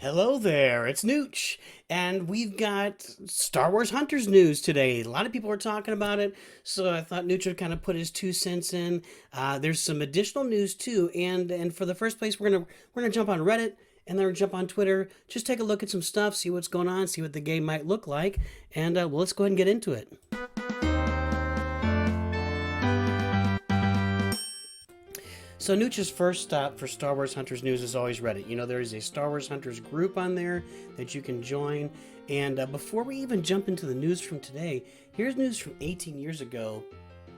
Hello there, it's Nooch, and we've got Star Wars Hunters news today. A lot of people are talking about it, so I thought Nooch would kind of put his 2 cents in. There's some additional news too, and for the first place, we're gonna jump on Reddit and then we're gonna jump on Twitter. Just take a look at some stuff, see what's going on, see what the game might look like, and well, let's go ahead and get into it. So Nooch's first stop for Star Wars Hunters news is always Reddit. You know, there is a Star Wars Hunters group on there that you can join. And before we even jump into the news from today, here's news from 18 years ago.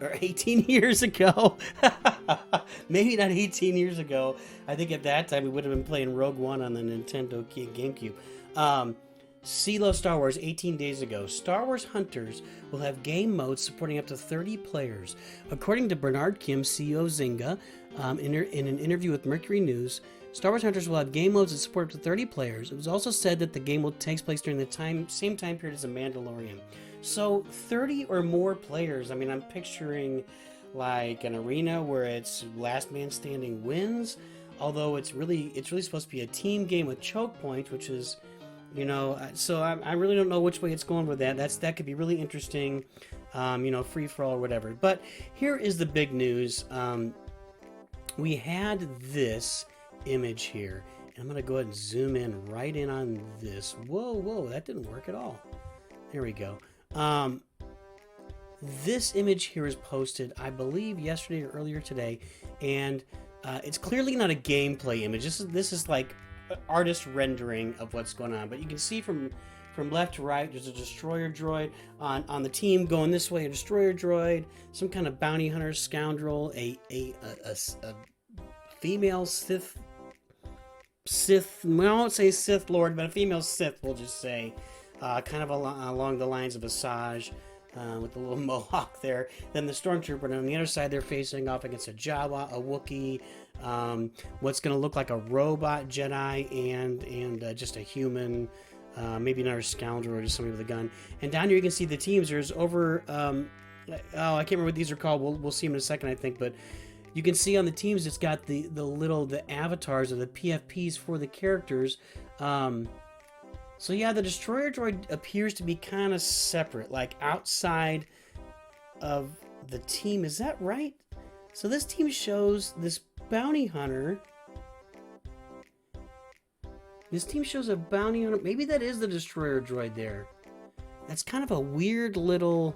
Or 18 years ago. Maybe not 18 years ago. I think at that time we would have been playing Rogue One on the Nintendo GameCube. CeeLo Star Wars 18 days ago. Star Wars Hunters will have game modes supporting up to 30 players. According to Bernard Kim, CEO of Zynga, in an interview with Mercury News, Star Wars Hunters will have game modes that support up to 30 players. It was also said that the game will take place during the same time period as The Mandalorian. So 30 or more players. I mean, I'm picturing like an arena where it's last man standing wins. Although it's really supposed to be a team game with choke points, which is, you know, so I really don't know which way it's going with that. That could be really interesting, you know, free for all or whatever. But here is the big news. We had this image here, and I'm going to go ahead and zoom in right in on this. Whoa, that didn't work at all. There we go. This image here is posted, I believe, yesterday or earlier today, and it's clearly not a gameplay image. This is like artist rendering of what's going on, but you can see from left to right there's a destroyer droid on the team going this way, a destroyer droid, some kind of bounty hunter scoundrel, a female Sith, well, I won't say Sith Lord, but a female Sith, we'll just say, kind of along the lines of Asajj, with a little mohawk there. Then the stormtrooper, and on the other side they're facing off against a Jawa, a Wookiee, what's going to look like a robot Jedi, and just a human, maybe another scoundrel or just somebody with a gun. And down here you can see the teams. There's over, I can't remember what these are called. We'll see them in a second, I think. But you can see on the teams it's got the avatars or the PFPs for the characters. So yeah, the destroyer droid appears to be kind of separate, like outside of the team. Is that right? So this team shows this bounty hunter. This team shows a bounty hunter. Maybe that is the destroyer droid there. That's kind of a weird little.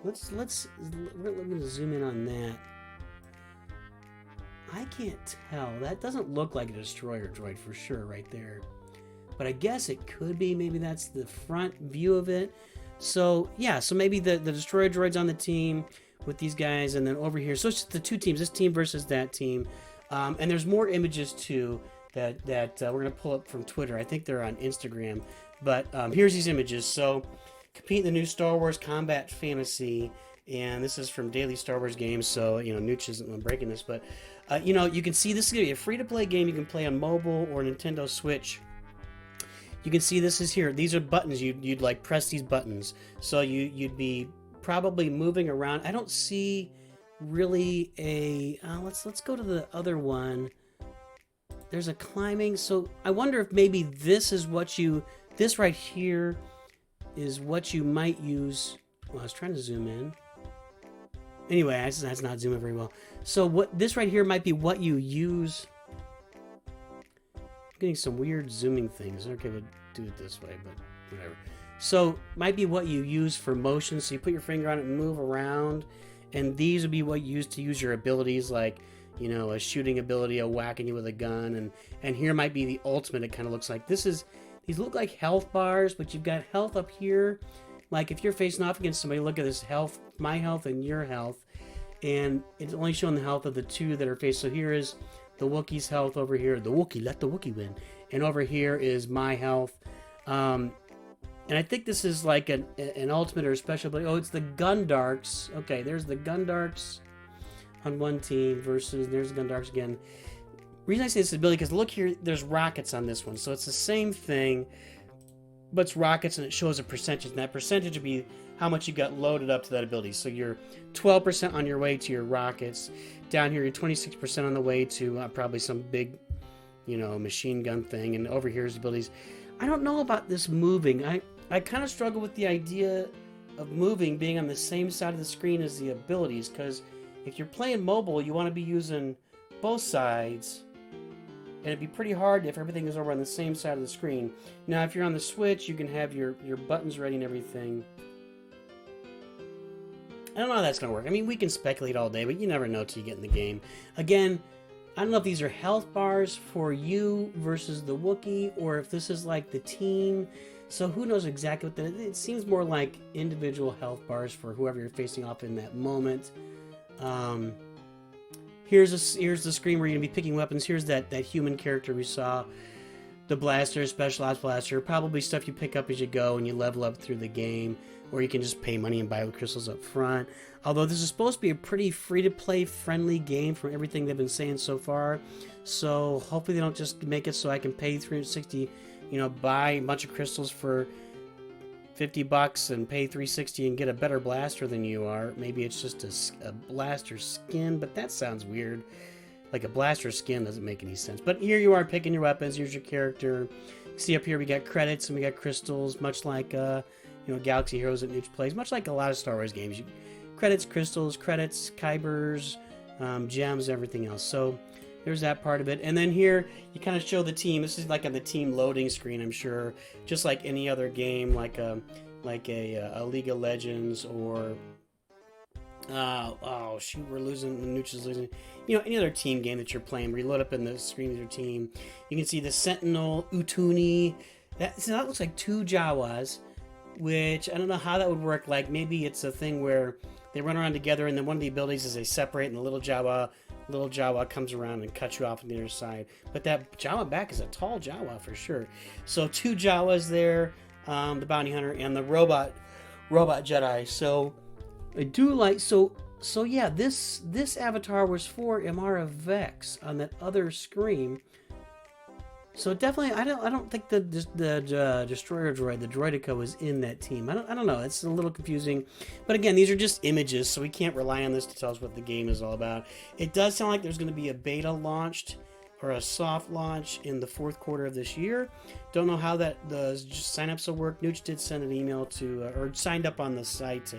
Let me zoom in on that. I can't tell. That doesn't look like a destroyer droid for sure right there. But I guess it could be. Maybe that's the front view of it. So yeah, so maybe the destroyer droid's on the team with these guys, and then over here, so it's just the two teams, this team versus that team. And there's more images too that we're gonna pull up from Twitter. I think they're on Instagram, but here's these images. So compete in the new Star Wars Combat Fantasy, and this is from Daily Star Wars Games. So you know, Nooch isn't breaking this, but you know, you can see this is gonna be a free-to-play game. You can play on mobile or Nintendo Switch. You can see this is here. These are buttons. You'd like press these buttons. So you'd be probably moving around. I don't see really a. Let's go to the other one. There's a climbing. So I wonder if maybe this is what this right here is what you might use. Well, I was trying to zoom in. Anyway, that's not zooming very well. So what this right here might be what you use. Getting some weird zooming things. Okay, we'll do it this way, but whatever. So might be what you use for motion. So you put your finger on it and move around, and these would be what you use to use your abilities, like, you know, a shooting ability, a whacking you with a gun, and here might be the ultimate. It kind of looks like these look like health bars, but you've got health up here. Like if you're facing off against somebody, look at this health, my health and your health, and it's only showing the health of the two that are faced. So here is the Wookiee's health over here. The Wookiee, let the Wookiee win. And over here is my health. And I think this is like an ultimate or a special ability. Oh, it's the Gundarks. Okay, there's the Gundarks on one team versus there's the Gundarks again. Reason I say this ability because look here, there's rockets on this one. So it's the same thing, but it's rockets and it shows a percentage. And that percentage would be how much you got loaded up to that ability. So you're 12% on your way to your rockets. Down here, you're 26% on the way to probably some big, you know, machine gun thing, and over here is abilities. I don't know about this moving. I kind of struggle with the idea of moving being on the same side of the screen as the abilities, because if you're playing mobile, you want to be using both sides, and it'd be pretty hard if everything is over on the same side of the screen. Now, if you're on the Switch, you can have your buttons ready and everything. I don't know how that's going to work. I mean, we can speculate all day, but you never know till you get in the game. Again, I don't know if these are health bars for you versus the Wookiee, or if this is like the team. So who knows exactly what that is. It seems more like individual health bars for whoever you're facing off in that moment. Here's the screen where you're going to be picking weapons. Here's that human character we saw. The blaster, special ops blaster. Probably stuff you pick up as you go and you level up through the game. Or you can just pay money and buy with crystals up front. Although this is supposed to be a pretty free-to-play friendly game from everything they've been saying so far. So hopefully they don't just make it so I can pay $360, you know, buy a bunch of crystals for $50 and pay $360 and get a better blaster than you are. Maybe it's just a blaster skin, but that sounds weird. Like a blaster skin doesn't make any sense. But here you are picking your weapons. Here's your character. See up here we got credits and we got crystals, much like you know, Galaxy Heroes that NOOCH plays, much like a lot of Star Wars games. Credits, crystals, credits, kybers, gems, everything else. So there's that part of it. And then here you kind of show the team. This is like on the team loading screen, I'm sure, just like any other game, like a League of Legends or oh shoot, we're losing. NOOCH is losing. You know, any other team game that you're playing, where you load up in the screen with your team. You can see the Sentinel, Utuni. So that looks like 2 Jawas. Which I don't know how that would work. Like maybe it's a thing where they run around together, and then one of the abilities is they separate, and the little Jawa comes around and cuts you off on the other side. But that Jawa back is a tall Jawa for sure. So 2 Jawas there, the bounty hunter and the robot Jedi. So I do like so yeah. This avatar was for Imara Vex on that other screen. So definitely, I don't think the destroyer droid, the droidica, was in that team. I don't know. It's a little confusing, but again, these are just images, so we can't rely on this to tell us what the game is all about. It does sound like there's going to be a beta launched or a soft launch in the 4th quarter of this year. Don't know how the signups will work. NOOCH did send an email to or signed up on the site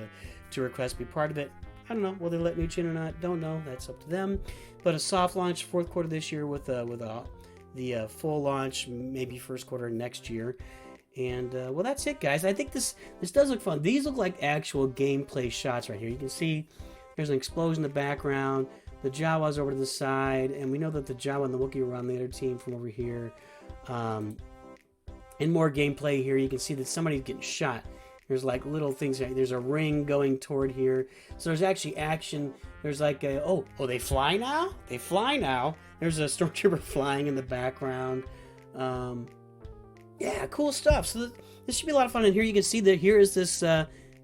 to request be part of it. I don't know. Will they let NOOCH in or not? Don't know. That's up to them. But a soft launch 4th quarter this year with the full launch maybe 1st quarter next year. And well, that's it, guys. I think this does look fun. These look like actual gameplay shots right here. You can see there's an explosion in the background. The Jawa's over to the side, and we know that the Jawa and the Wookiee were on the other team from over here. And more gameplay here. You can see that somebody's getting shot. There's like little things. There's a ring going toward here. So there's actually action. There's like a, oh, they fly now? They fly now. There's a stormtrooper flying in the background. Yeah, cool stuff. So this should be a lot of fun. And here you can see that here is this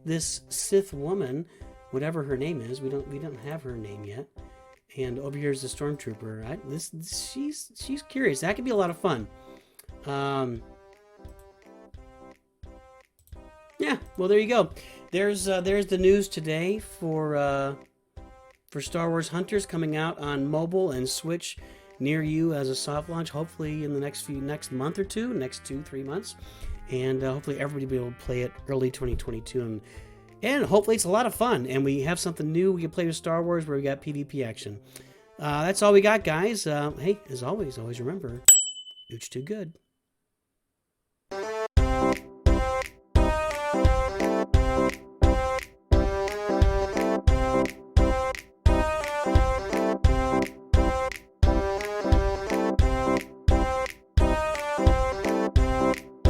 this Sith woman, whatever her name is. We don't have her name yet. And over here is the stormtrooper. She's curious. That could be a lot of fun. Yeah, well, there you go. There's the news today for Star Wars Hunters, coming out on mobile and Switch near you as a soft launch, hopefully in the next month or two, next 2-3 months, and hopefully everybody will be able to play it early 2022, and hopefully it's a lot of fun, and we have something new we can play with Star Wars where we got PvP action. That's all we got, guys. Hey, as always remember, NOOCH too good.